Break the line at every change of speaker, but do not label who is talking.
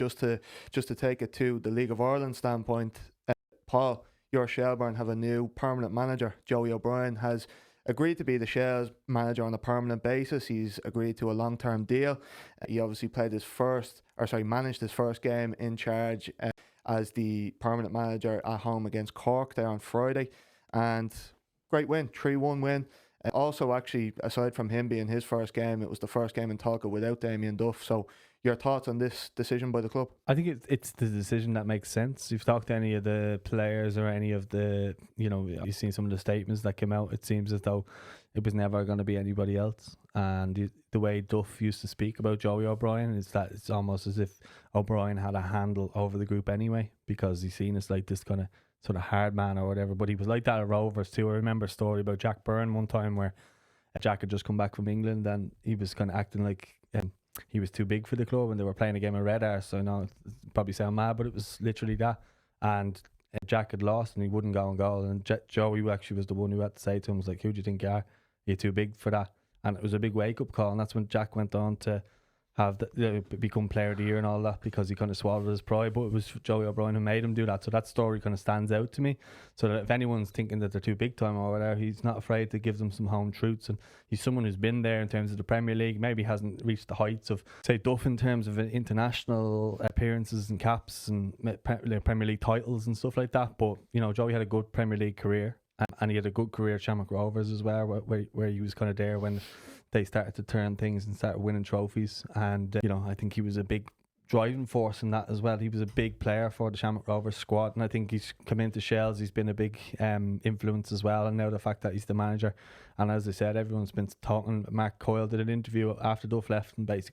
Just to take it to the League of Ireland standpoint, Paul, your Shelbourne have a new permanent manager. Joey O'Brien has agreed to be the Shels manager on a permanent basis. He's agreed to a long-term deal. He obviously managed his first game in charge as the permanent manager at home against Cork there on Friday, and great win, 3-1 win. Also, actually, aside from him being his first game, it was the first game in Talca without Damien Duff. So, your thoughts on this decision by the club?
I think it's the decision that makes sense. You've talked to any of the players or any of the, you've seen some of the statements that came out. It seems as though it was never going to be anybody else. And the way Duff used to speak about Joey O'Brien is that it's almost as if O'Brien had a handle over the group anyway, because he's seen as like this kind of sort of hard man or whatever. But he was like that at Rovers too. I remember a story about Jack Byrne one time where Jack had just come back from England and he was kind of acting like he was too big for the club, and they were playing a game of red arse. So I know it probably sound mad, but it was literally that. And Jack had lost and he wouldn't go on goal, and Joey actually was the one who had to say to him, was like, who do you think you are? You're too big for that. And it was a big wake up call, and that's when Jack went on to have become player of the year and all that, because he kind of swallowed his pride. But it was Joey O'Brien who made him do that. So that story kind of stands out to me, so that if anyone's thinking that they're too big time or whatever, he's not afraid to give them some home truths. And he's someone who's been there in terms of the Premier League, maybe hasn't reached the heights of, say, Duff in terms of international appearances and caps and Premier League titles and stuff like that. But Joey had a good Premier League career, and he had a good career at Shamrock Rovers as well, where he was kind of there when they started to turn things and started winning trophies. And I think he was a big driving force in that as well. He was a big player for the Shamrock Rovers squad, and I think he's come into Shels. He's been a big influence as well, and now the fact that he's the manager. And as I said, everyone's been talking. Mark Coyle did an interview after Duff left and basically